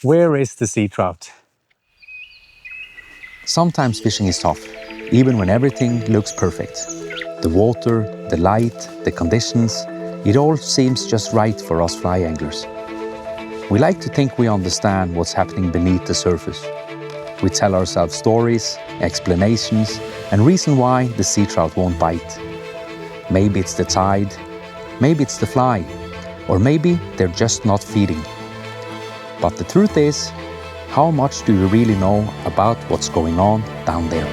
Where is the sea trout? Sometimes fishing is tough, even when everything looks perfect. The water, the light, the conditions, it all seems just right for us fly anglers. We like to think we understand what's happening beneath the surface. We tell ourselves stories, explanations, and reason why the sea trout won't bite. Maybe it's the tide, maybe it's the fly, or maybe they're just not feeding. But the truth is, how much do you really know about what's going on down there?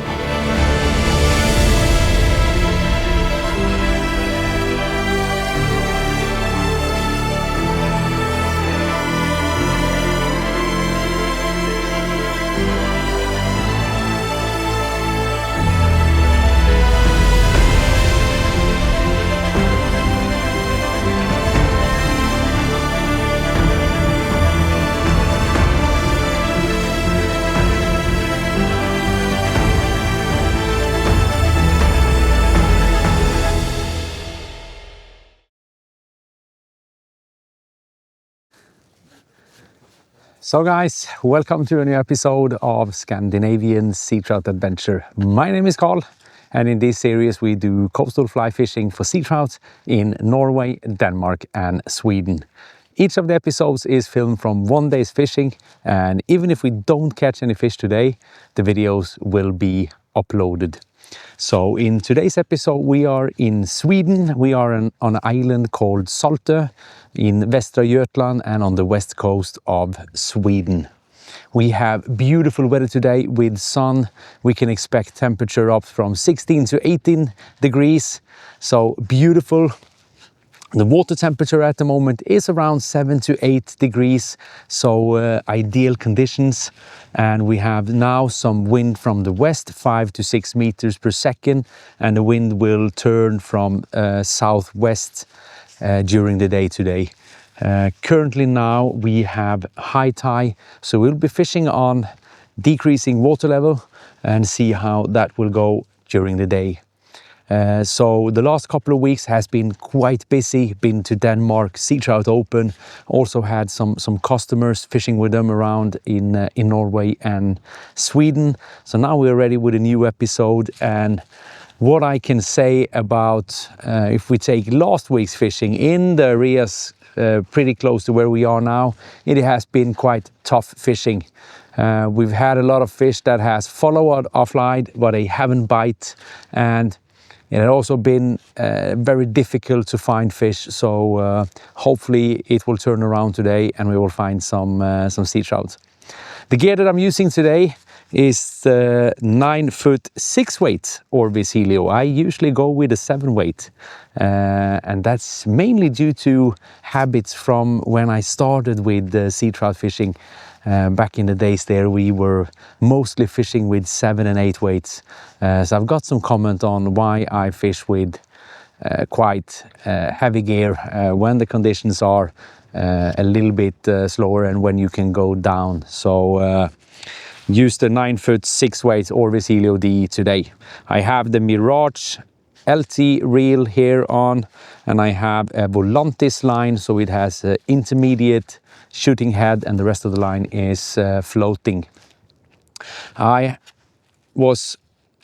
So guys, welcome to a new episode of Scandinavian Seatrout Adventure. My name is Carl, and in this series we do coastal fly fishing for sea trout in Norway, Denmark and Sweden. Each of the episodes is filmed from one day's fishing, and even if we don't catch any fish today, the videos will be uploaded. So in today's episode we are in Sweden. We are on an island called Saltö in Västra Götaland and on the west coast of Sweden. We have beautiful weather today with sun. We can expect temperature up from 16 to 18 degrees, so beautiful. The water temperature at the moment is around 7 to 8 degrees, so ideal conditions. And we have now some wind from the west, 5 to 6 meters per second, and the wind will turn from southwest during the day today. Currently now we have high tide, so we'll be fishing on decreasing water level and see how that will go during the day. So the last couple of weeks has been quite busy. Been to Denmark, Sea Trout Open. Also had some customers fishing with them around in Norway and Sweden. So now we're ready with a new episode. And what I can say about if we take last week's fishing in the areas pretty close to where we are now, it has been quite tough fishing. We've had a lot of fish that has followed our flight, but they haven't bite, and it had also been very difficult to find fish, so hopefully it will turn around today and we will find some sea trout. The gear that I'm using today is the 9-foot 6-weight Orvis Helio. I usually go with a 7-weight, and that's mainly due to habits from when I started with sea trout fishing. Back in the days there, we were mostly fishing with 7 and 8 weights. So I've got some comment on why I fish with quite heavy gear when the conditions are a little bit slower and when you can go down. So use the 9-foot 6-weight Orvis Helio D today. I have the Mirage LT reel here on, and I have a Volantis line, so it has an intermediate shooting head and the rest of the line is floating. I was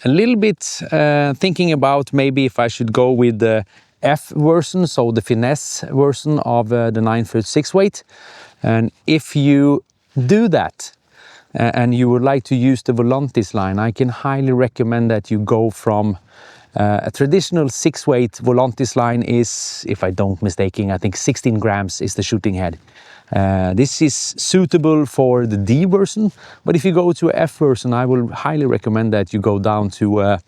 a little bit thinking about maybe if I should go with the F version, so the finesse version of the 9-foot 6-weight. And if you do that and you would like to use the Volantis line, I can highly recommend that you go from a traditional 6-weight Volantis line is, if I don't mistaking, I think 16 grams is the shooting head. This is suitable for the D version, but if you go to a F version, I will highly recommend that you go down to a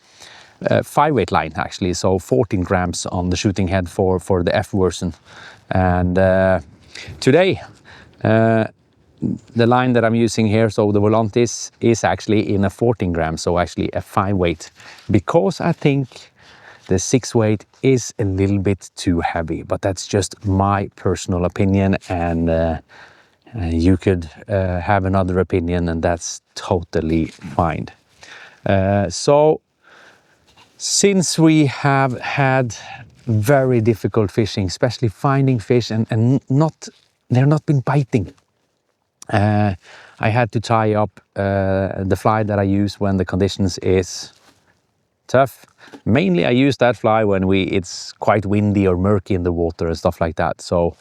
5-weight line actually, so 14 grams on the shooting head for the F version. And today, the line that I'm using here, so the Volantis, is actually in a 14 grams, so actually a 5-weight, because I think the 6-weight is a little bit too heavy, but that's just my personal opinion, and you could have another opinion, and that's totally fine. So since we have had very difficult fishing, especially finding fish, and they're not been biting. I had to tie up the fly that I use when the conditions is tough. Mainly I use that fly when it's quite windy or murky in the water and stuff like that. So,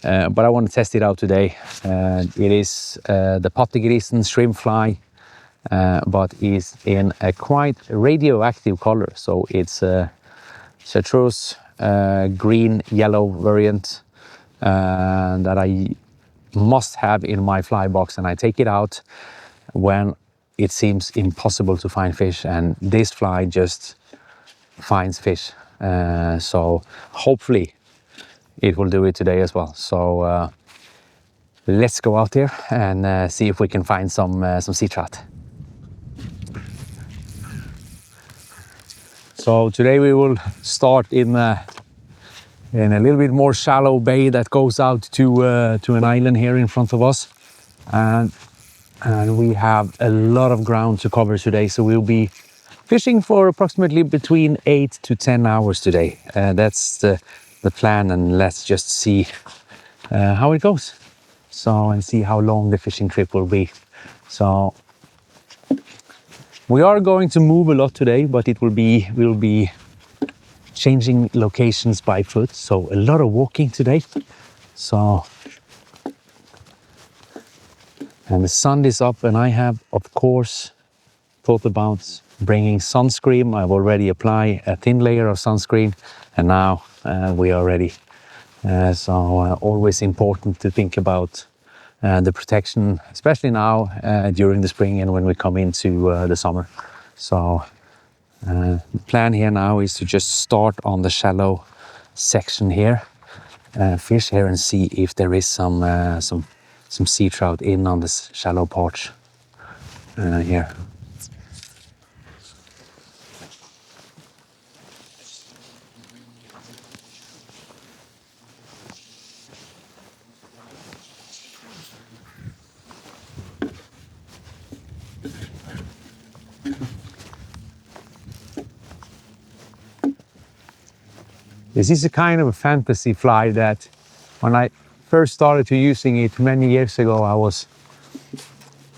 but I want to test it out today. It is the Pottegrisen shrimp fly, but is in a quite radioactive color. So it's a chartreuse green yellow variant that I must have in my fly box, and I take it out when it seems impossible to find fish, and this fly just finds fish. So hopefully it will do it today as well. So let's go out there and see if we can find some sea trout. So today we will start in a little bit more shallow bay that goes out to an island here in front of us, and we have a lot of ground to cover today. So we'll be fishing for approximately between 8 to 10 hours today. That's the plan, and let's just see how it goes. So, and see how long the fishing trip will be. So we are going to move a lot today, but we'll be changing locations by foot. So a lot of walking today. So, and the sun is up, and I have, of course, thought about bringing sunscreen. I've already applied a thin layer of sunscreen, and now we are ready. So always important to think about the protection, especially now during the spring and when we come into the summer. So the plan here now is to just start on the shallow section here, fish here, and see if there is some sea trout in on this shallow part here. This is a kind of a fantasy fly that when I first started to using it many years ago,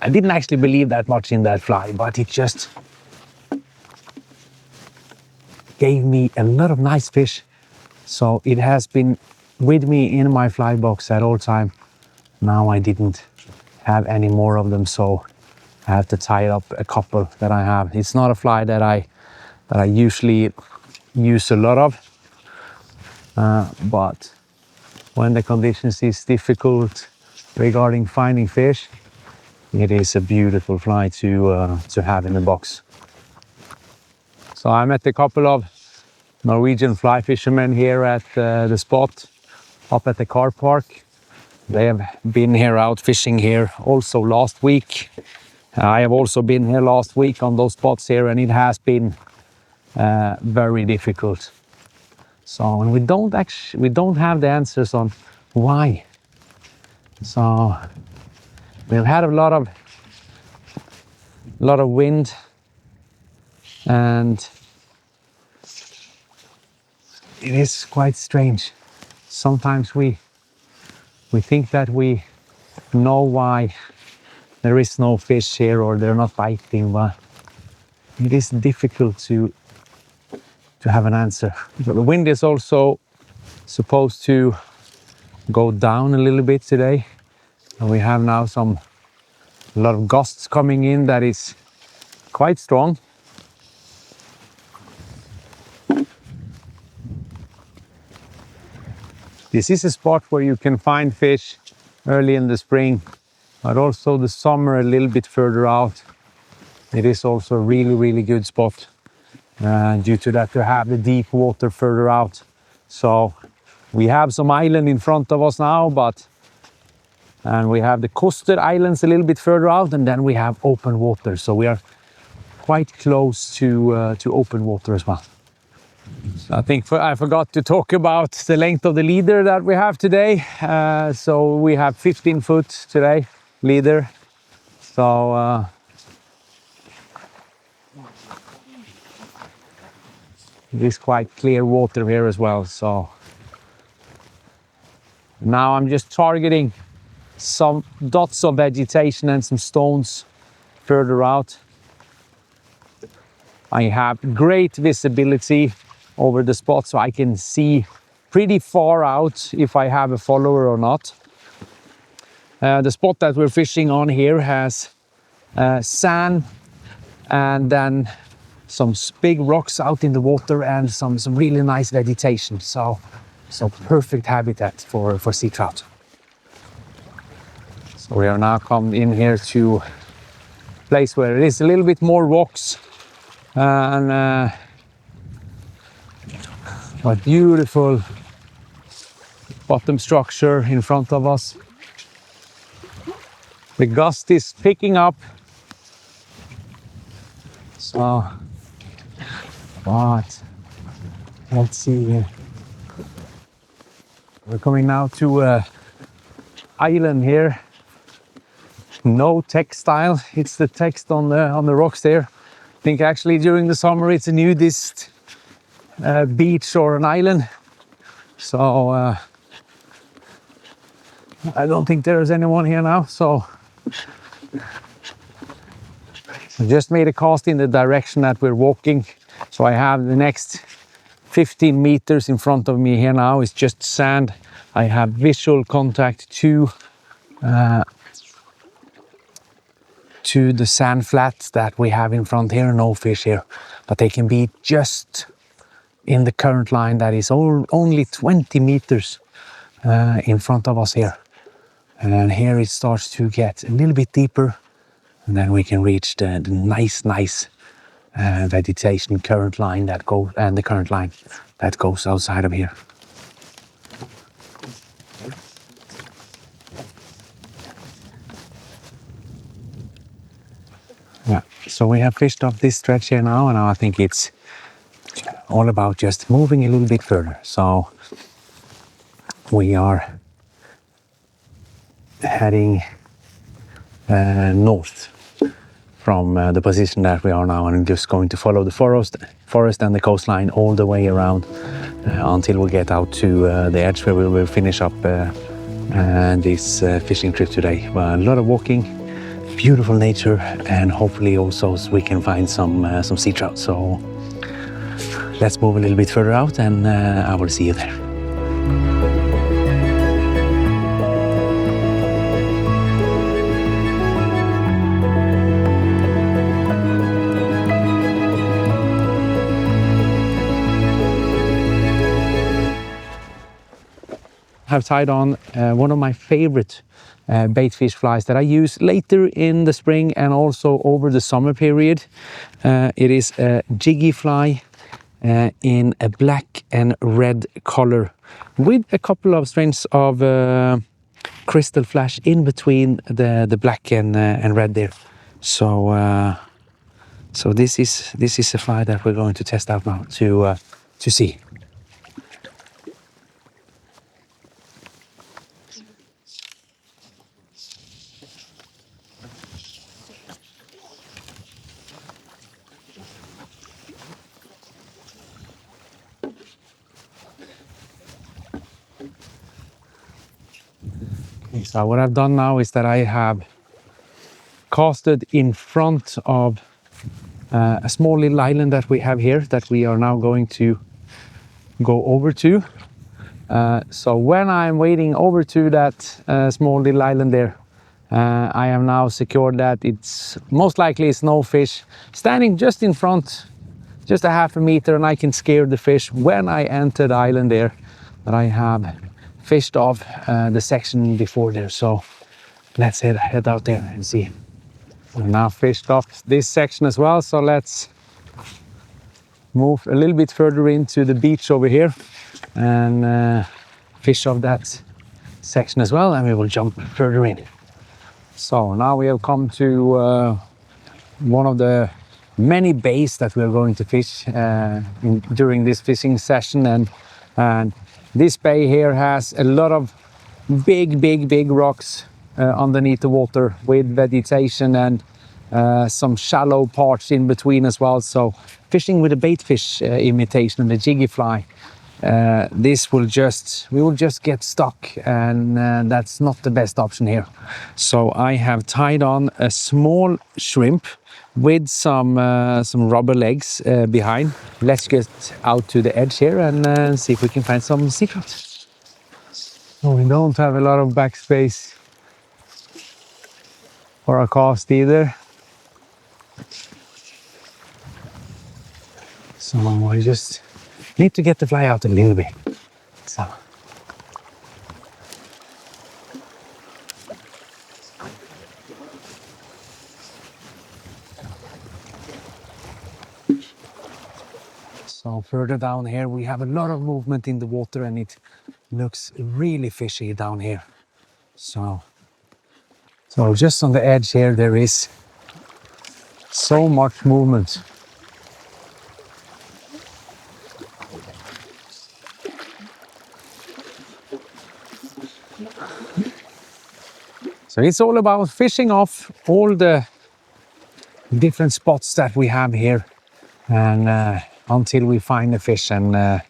I didn't actually believe that much in that fly, but it just gave me a lot of nice fish. So it has been with me in my fly box at all time. Now I didn't have any more of them, so I have to tie up a couple that I have. It's not a fly that I usually use a lot of. But when the conditions is difficult regarding finding fish, it is a beautiful fly to have in the box. So I met a couple of Norwegian fly fishermen here at the spot up at the car park. They have been here out fishing here also last week. I have also been here last week on those spots here, and it has been very difficult. So, and we don't have the answers on why. So we've had a lot of wind, and it is quite strange. Sometimes we think that we know why there is no fish here or they're not biting, but it is difficult to have an answer. So the wind is also supposed to go down a little bit today, and we have now a lot of gusts coming in that is quite strong. This is a spot where you can find fish early in the spring, but also the summer a little bit further out. It is also a really, really good spot due to that to have the deep water further out. So we have some island in front of us now, and we have the Koster Islands a little bit further out, and then we have open water. So we are quite close to open water as well. So I think I forgot to talk about the length of the leader that we have today. So we have 15 foot today, leader. So it is quite clear water here as well. So now I'm just targeting some dots of vegetation and some stones further out. I have great visibility over the spot, so I can see pretty far out if I have a follower or not. The spot that we're fishing on here has sand and then some big rocks out in the water and some really nice vegetation. So perfect habitat for sea trout. So we are now come in here to a place where it is a little bit more rocks and a beautiful bottom structure in front of us. The gust is picking up. So, but let's see here. We're coming now to an island here. No textile. It's the text on the rocks there. I think actually during the summer it's a nudist beach or an island. So I don't think there is anyone here now. So I just made a cast in the direction that we're walking. So I have the next 15 meters in front of me here now is just sand. I have visual contact to the sand flats that we have in front here. No fish here, but they can be just in the current line that is only 20 meters in front of us here. And here it starts to get a little bit deeper, and then we can reach the nice vegetation current line that goes, and the current line that goes outside of here. Yeah, so we have fished off this stretch here now, and I think it's all about just moving a little bit further. So we are heading north from the position that we are now, and just going to follow the forest and the coastline all the way around until we get out to the edge where we will finish up this fishing trip today. A lot of walking, beautiful nature, and hopefully also we can find some sea trout. So let's move a little bit further out, and I will see you there. Have tied on one of my favorite bait fish flies that I use later in the spring and also over the summer period. It is a jiggy fly in a black and red color with a couple of strands of crystal flash in between the black and red there. So this is a fly that we're going to test out now to see. So what I've done now is that I have casted in front of a small little island that we have here that we are now going to go over to. So when I'm wading over to that small little island there, I have now secured that it's most likely it's no fish standing just in front, just a half a meter, and I can scare the fish when I enter the island there that I have fished off the section before there. So let's head out there and see. We've now fished off this section as well, so let's move a little bit further into the beach over here and fish off that section as well, and we will jump further in. So now we have come to one of the many bays that we're going to fish during this fishing session, and this bay here has a lot of big rocks underneath the water with vegetation and some shallow parts in between as well. So fishing with a bait fish imitation, the jiggy fly, we will just get stuck, and that's not the best option here. So I have tied on a small shrimp with some rubber legs behind. Let's get out to the edge here and see if we can find some sea trout. So we don't have a lot of backspace for our cast either. So we just need to get the fly out a little bit. So. So further down here we have a lot of movement in the water, and it looks really fishy down here. So just on the edge here there is so much movement. So it's all about fishing off all the different spots that we have here, and until we find a fish. And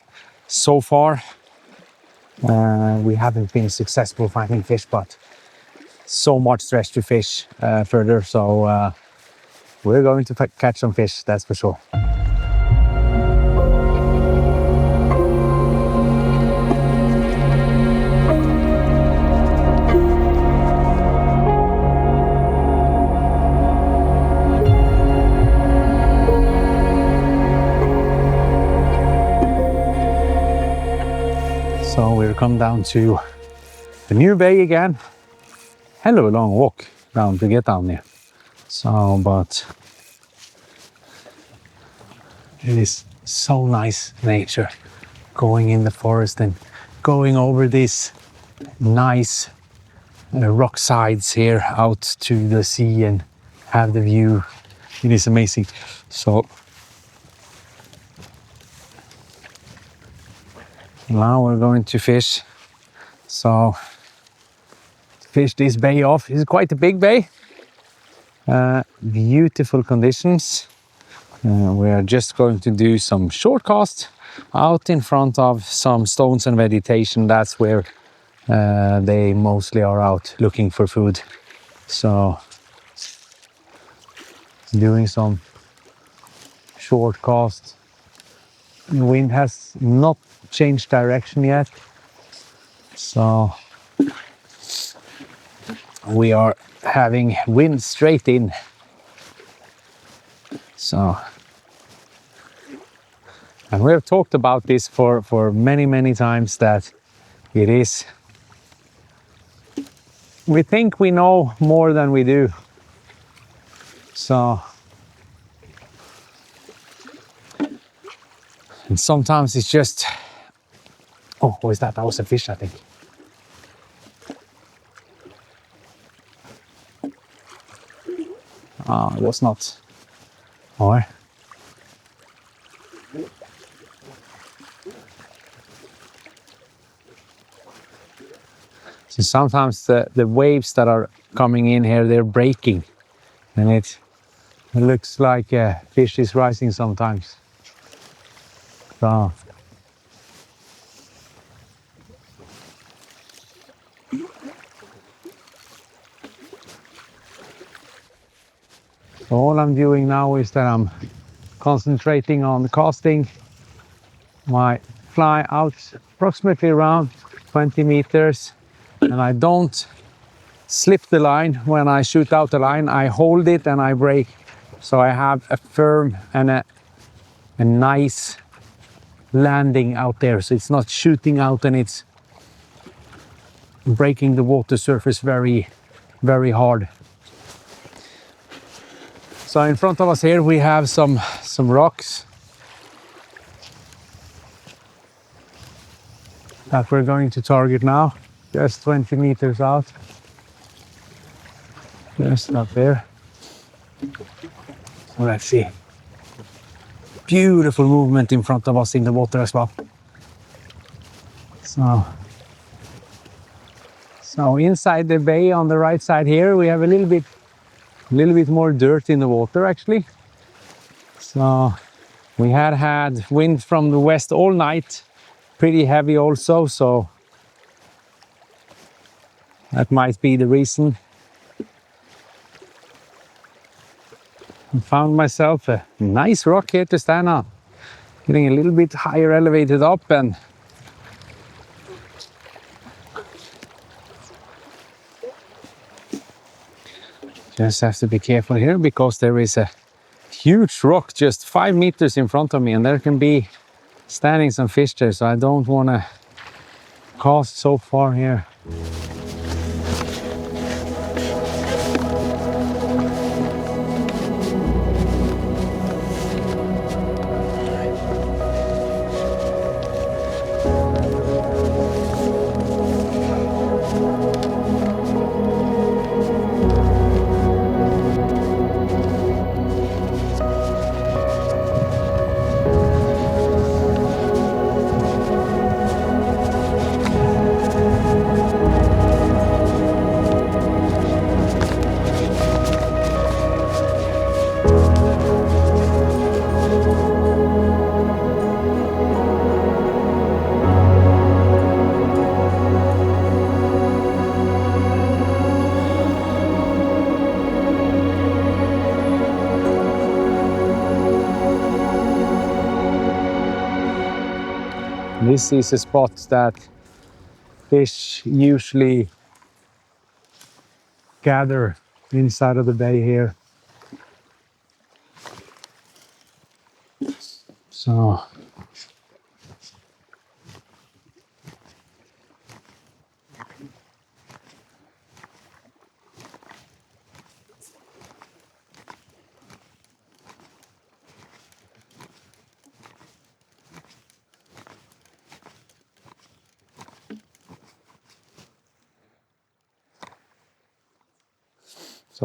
so far we haven't been successful finding fish, but so much stretch to fish further. So we're going to catch some fish, that's for sure. So we've come down to the new bay again. Hell of a long walk down to get down there. So, but it is so nice nature, going in the forest and going over these nice rock sides here out to the sea and have the view. It is amazing. So now we're going to fish. So fish this bay off. It's quite a big bay. Beautiful conditions. We are just going to do some short cast out in front of some stones and vegetation. That's where they mostly are out looking for food. So doing some short cast. The wind has not changed direction yet, so we are having wind straight in. So, and we have talked about this for many times, that it is, we think we know more than we do. So, and sometimes it's just, oh, what is that? That was a fish, I think. Oh, it was not. Or so sometimes the waves that are coming in here, they're breaking, and it looks like a fish is rising sometimes. So all I'm doing now is that I'm concentrating on casting my fly out approximately around 20 meters, and I don't slip the line when I shoot out the line. I hold it and I break, so I have a firm and a nice landing out there, so it's not shooting out and it's breaking the water surface very hard. So in front of us here we have some rocks that we're going to target now, just 20 meters out, just up there. So let's see. Beautiful movement in front of us in the water as well. So inside the bay on the right side here we have a little bit more dirt in the water actually. So we had wind from the west all night, pretty heavy also, so that might be the reason. I found myself a nice rock here to stand on. Getting a little bit higher elevated up, and just have to be careful here because there is a huge rock just 5 meters in front of me, and there can be standing some fish there, so I don't want to cast so far here. This is a spot that fish usually gather inside of the bay here. So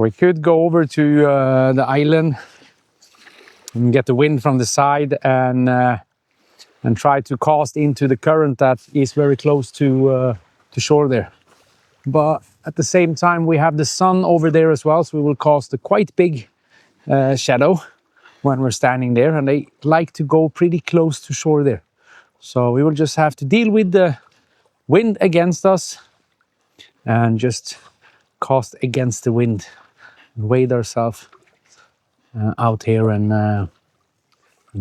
we could go over to the island and get the wind from the side and try to cast into the current that is very close to shore there. But at the same time, we have the sun over there as well, so we will cast a quite big shadow when we're standing there, and they like to go pretty close to shore there. So we will just have to deal with the wind against us and just cast against the wind. Wade ourselves out here and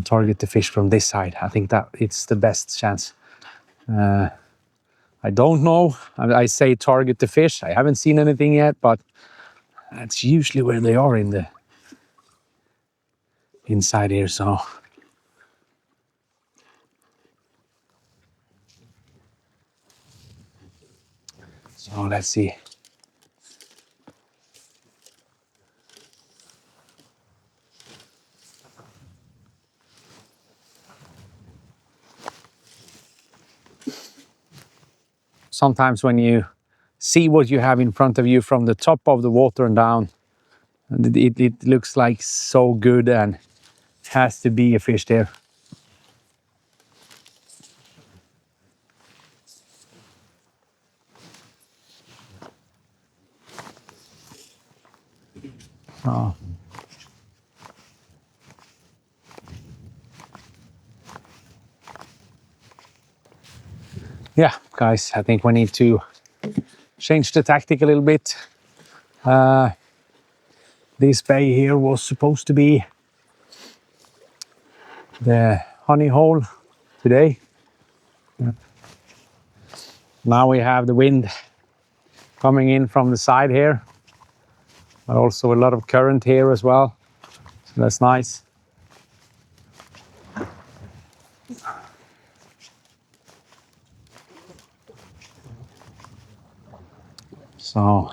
target the fish from this side. I think that it's the best chance. I don't know. I say target the fish. I haven't seen anything yet, but that's usually where they are in the inside here. So let's see. Sometimes when you see what you have in front of you from the top of the water and down, it looks like so good and has to be a fish there. Oh. Yeah, guys, I think we need to change the tactic a little bit. This bay here was supposed to be the honey hole today. Now we have the wind coming in from the side here, but also a lot of current here as well. So that's nice. So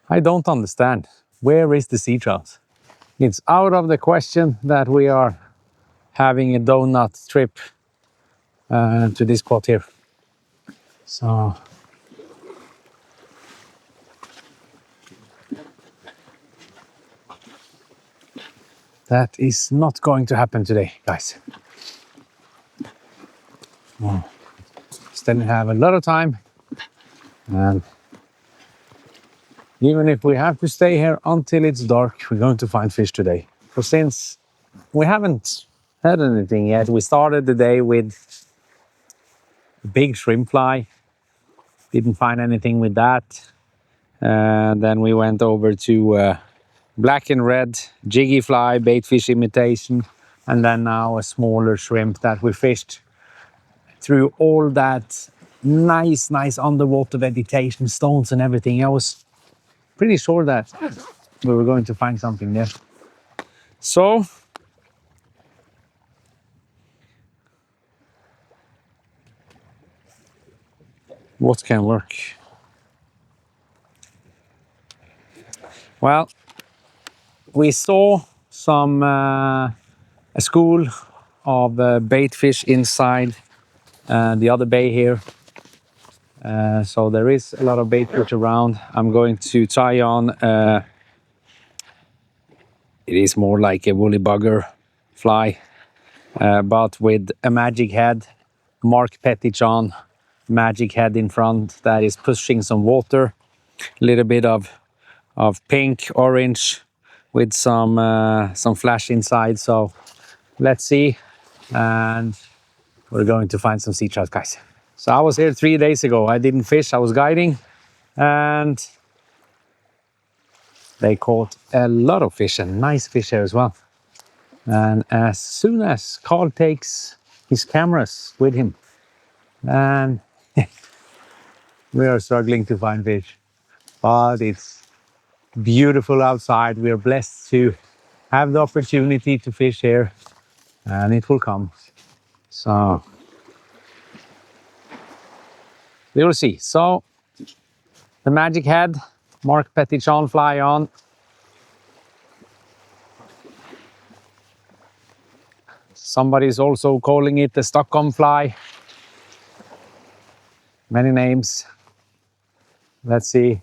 I don't understand. Where is the sea trout? It's out of the question that we are having a donut trip to this spot here. So that is not going to happen today, guys. Oh. Just then we have a lot of time. And even if we have to stay here until it's dark, we're going to find fish today. So since we haven't had anything yet, we started the day with a big shrimp fly. Didn't find anything with that. And then we went over to black and red jiggy fly, bait fish imitation. And then now a smaller shrimp that we fished through all that nice underwater vegetation, stones and everything. I was pretty sure that we were going to find something there. So what can work? Well, we saw some a school of bait fish inside the other bay here. So there is a lot of bait fish around. I'm going to tie on it is more like a woolly bugger fly, but with a magic head, Mark Pettichon magic head in front that is pushing some water, a little bit of pink, orange with some flash inside. So let's see, and we're going to find some sea trout, guys. So I was here 3 days ago. I didn't fish, I was guiding, and they caught a lot of fish, and nice fish here as well. And as soon as Carl takes his cameras with him, and we are struggling to find fish, but it's beautiful outside. We are blessed to have the opportunity to fish here, and it will come. So we will see. So the magic head, Mark Pettichon fly on. Somebody is also calling it the Stockholm fly. Many names. Let's see.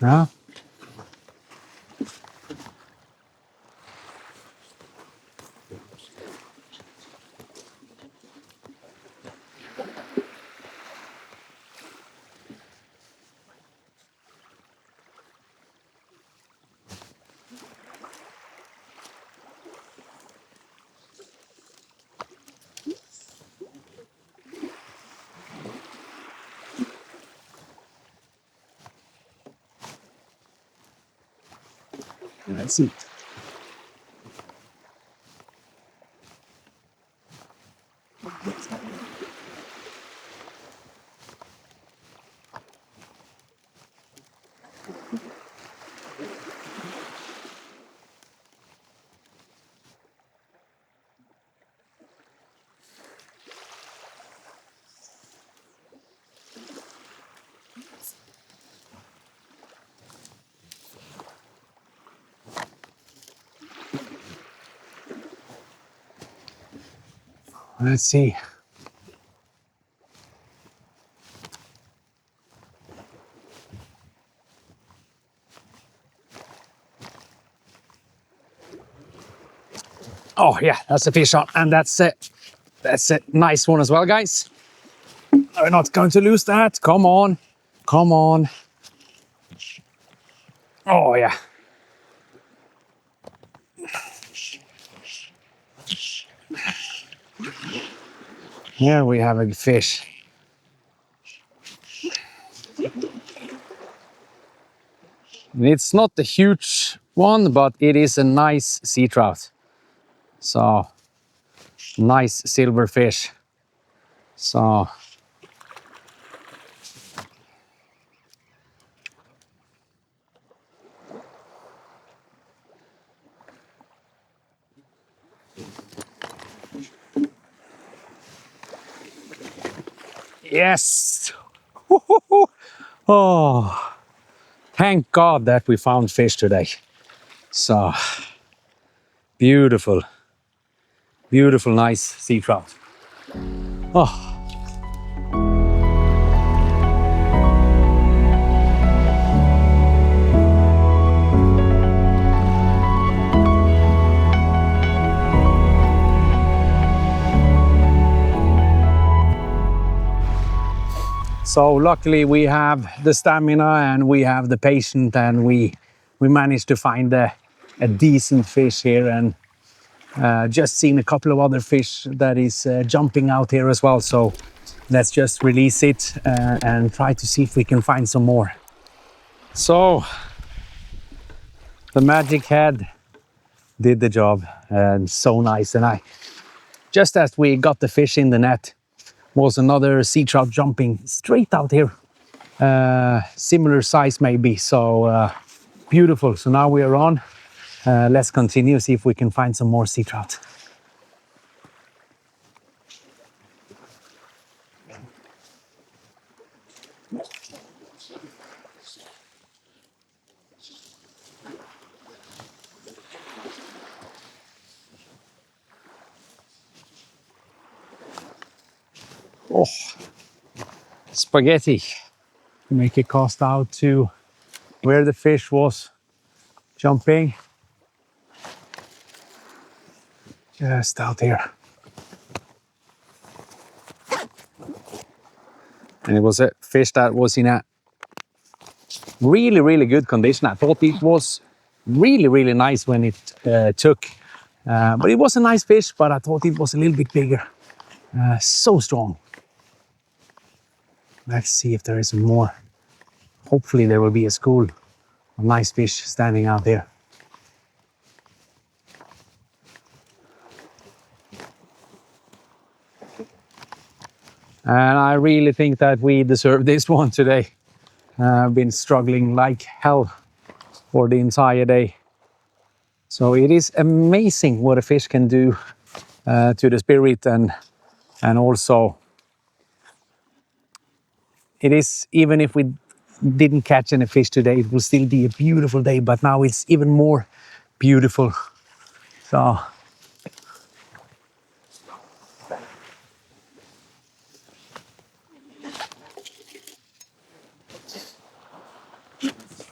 Yeah. Let's see. Let's see. Oh yeah, that's a fish on, and that's a nice one as well, guys. We're not going to lose that. Come on, come on. Oh yeah. Here we have a fish. It's not a huge one, but it is a nice sea trout. So, nice silver fish. So, yes! Oh, thank God that we found fish today. So, beautiful, beautiful, nice sea trout. Oh. So luckily we have the stamina and we have the patience, and we managed to find a decent fish here, and just seen a couple of other fish that is jumping out here as well. So let's just release it and try to see if we can find some more. So the magic head did the job, and so nice. And just as we got the fish in the net, was another sea trout jumping straight out here. Similar size maybe, so beautiful. So now we are on. Let's continue, see if we can find some more sea trout. Oh, spaghetti. Make it cast out to where the fish was jumping. Just out here. And it was a fish that was in a really, really good condition. I thought it was really, really nice when it took. But it was a nice fish, but I thought it was a little bit bigger. So strong. Let's see if there is more. Hopefully there will be a school of nice fish standing out there. And I really think that we deserve this one today. I've been struggling like hell for the entire day. So it is amazing what a fish can do to the spirit, and also it is, even if we didn't catch any fish today, it will still be a beautiful day, but now it's even more beautiful. So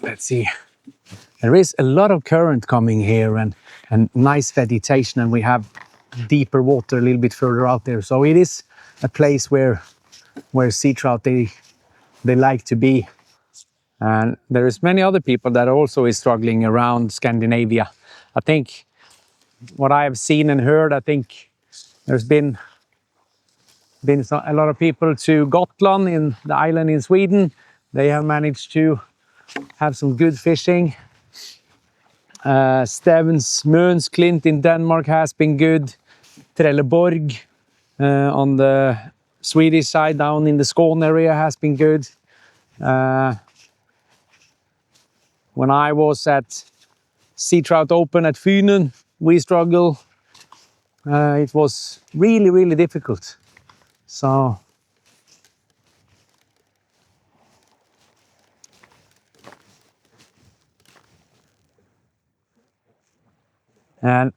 let's see. There is a lot of current coming here, and nice vegetation, and we have deeper water a little bit further out there. So it is a place where sea trout they like to be. And there is many other people that also is struggling around Scandinavia. I think what I have seen and heard, I think there's been a lot of people to Gotland, in the island in Sweden. They have managed to have some good fishing. Stevens Møns Klint in Denmark has been good. Trelleborg on the Swedish side down in the Skåne area has been good. When I was at Sea Trout Open at Fynen, we struggled. It was really, really difficult. So and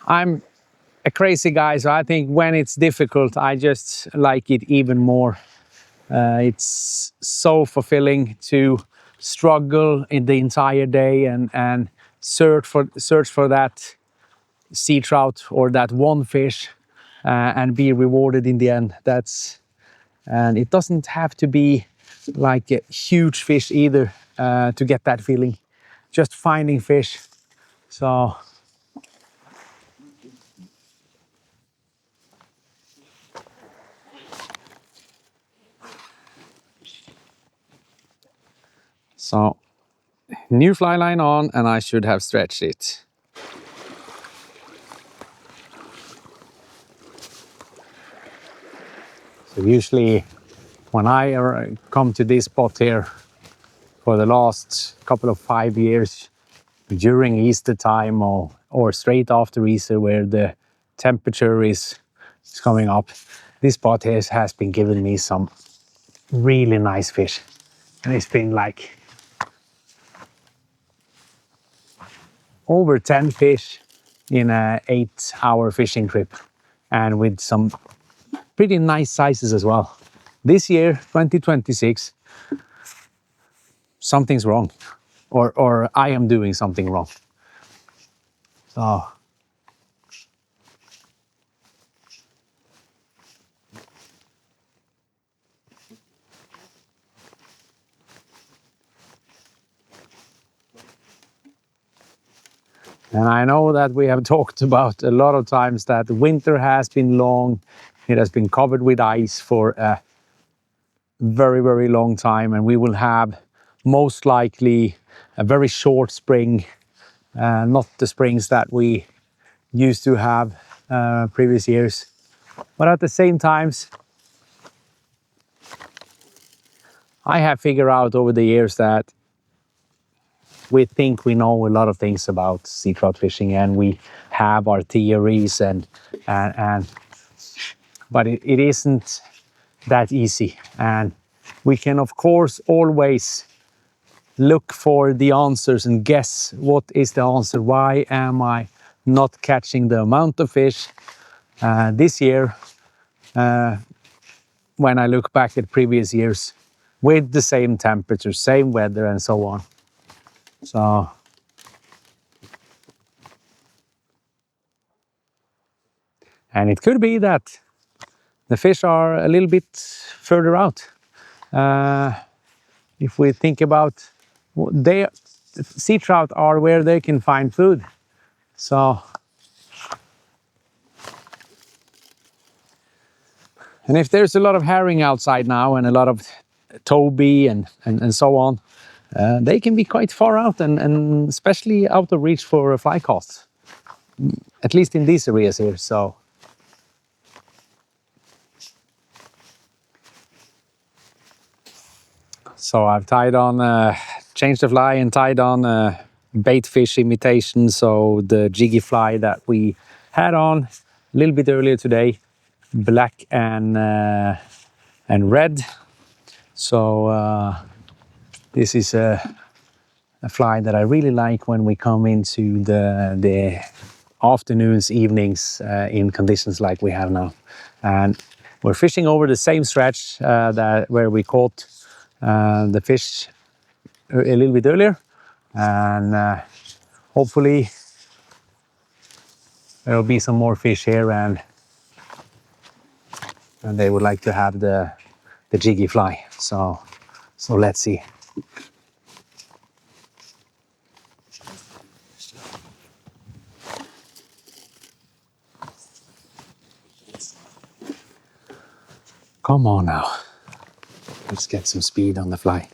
I'm a crazy guy, so I think when it's difficult, I just like it even more. It's so fulfilling to struggle in the entire day and search for that sea trout or that one fish and be rewarded in the end. And it doesn't have to be like a huge fish either to get that feeling. Just finding fish. So new fly line on, and I should have stretched it. So usually when I come to this spot here for the last couple of 5 years, during Easter time or straight after Easter, where the temperature is coming up, this spot here has been giving me some really nice fish. And it's been like over 10 fish in an 8-hour fishing trip, and with some pretty nice sizes as well. This year, 2026, something's wrong, or I am doing something wrong. So And I know that we have talked about a lot of times that the winter has been long. It has been covered with ice for a very, very long time. And we will have most likely a very short spring, not the springs that we used to have previous years. But at the same times, I have figured out over the years that we think we know a lot of things about sea trout fishing, and we have our theories, but it isn't that easy. And we can, of course, always look for the answers and guess what is the answer. Why am I not catching the amount of fish this year when I look back at previous years with the same temperature, same weather, and so on? So and it could be that the fish are a little bit further out. If we think about, sea trout are where they can find food. So, and if there's a lot of herring outside now and a lot of toby and so on, they can be quite far out and especially out of reach for a fly cast, at least in these areas here. So I've tied on, changed the fly and tied on a bait fish imitation. So the jiggy fly that we had on a little bit earlier today, black and red. So this is a fly that I really like when we come into the afternoons, evenings in conditions like we have now. And we're fishing over the same stretch where we caught the fish a little bit earlier, and hopefully there will be some more fish here, and they would like to have the jiggy fly. So let's see. Come on now, let's get some speed on the fly.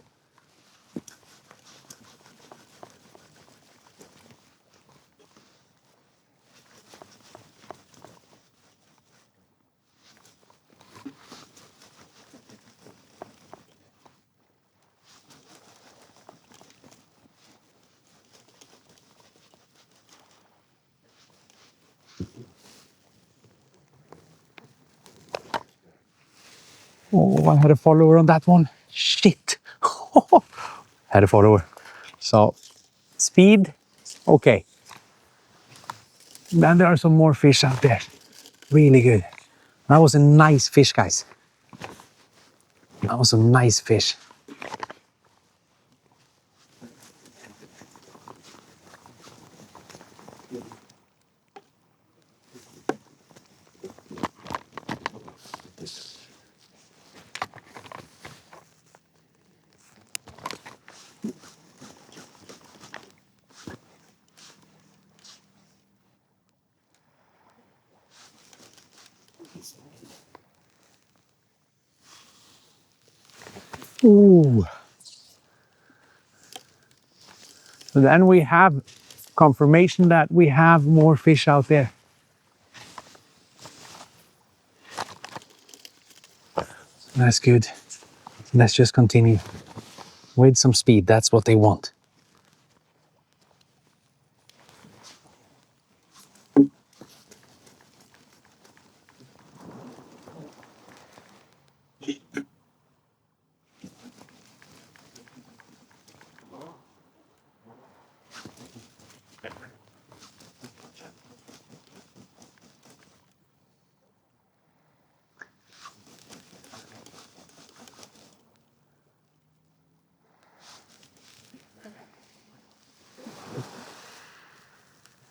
Oh, I had a follower on that one. Shit. Had a follower. So, speed, okay. Then there are some more fish out there. Really good. That was a nice fish, guys. That was a nice fish. Ooh. So then we have confirmation that we have more fish out there. That's good. Let's just continue with some speed. That's what they want.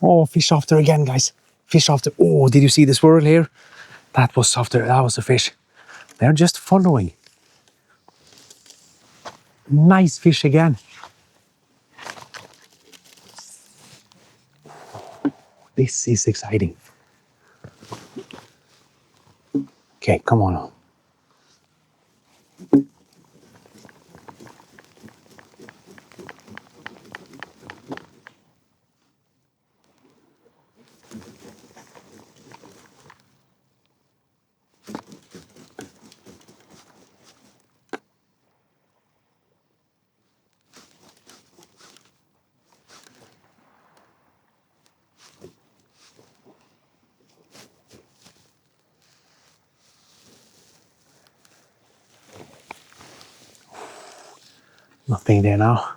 Oh, fish after again, guys. Fish after. Oh, did you see the swirl here? That was after. That was a fish. They're just following. Nice fish again. this is exciting. Okay, come on. Nothing there now.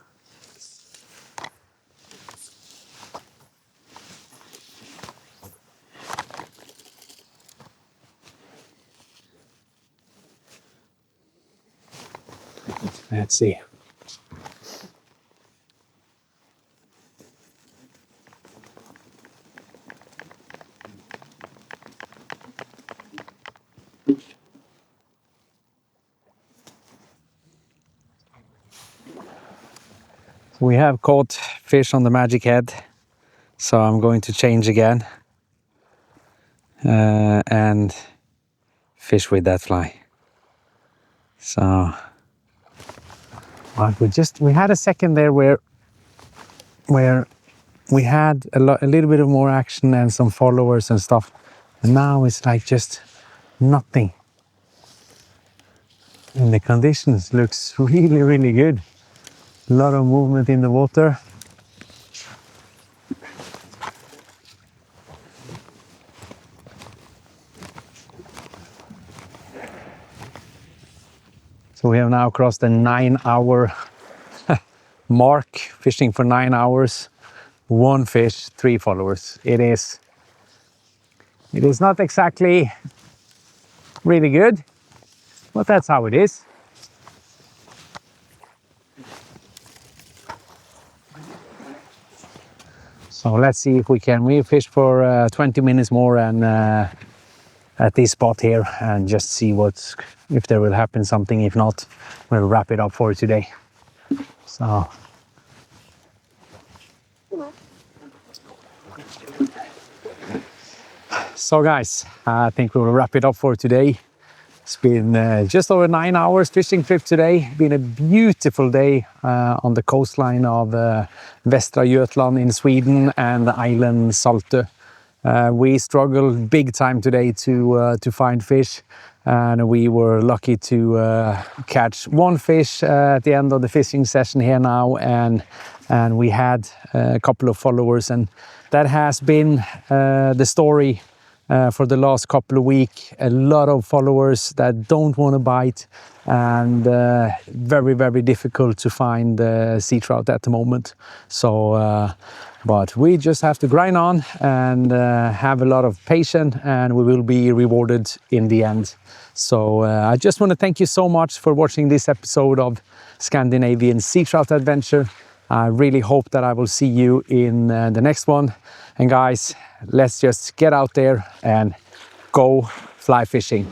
Let's see. We have caught fish on the magic head, so I'm going to change again and fish with that fly. So, but we had a second there where we had a little bit of more action and some followers and stuff, and now it's like just nothing. And the conditions looks really, really good. A lot of movement in the water. So we have now crossed the 9-hour mark, fishing for 9 hours, 1 fish, 3 followers. It is not exactly really good, but that's how it is. So let's see if we fish for 20 minutes more and at this spot here and just see if there will happen something. If not, we'll wrap it up for today. So guys, I think we will wrap it up for today. It's been just over 9 hours fishing trip today. Been a beautiful day on the coastline of Västra Götaland in Sweden and the island Saltö. We struggled big time today to find fish, and we were lucky to catch 1 fish at the end of the fishing session here now, and we had a couple of followers, and that has been the story for the last couple of weeks. A lot of followers that don't want to bite, and very, very difficult to find sea trout at the moment. So but we just have to grind on and have a lot of patience, and we will be rewarded in the end. So I just want to thank you so much for watching this episode of Scandinavian Seatrout Adventure. I really hope that I will see you in the next one. And guys, let's just get out there and go fly fishing.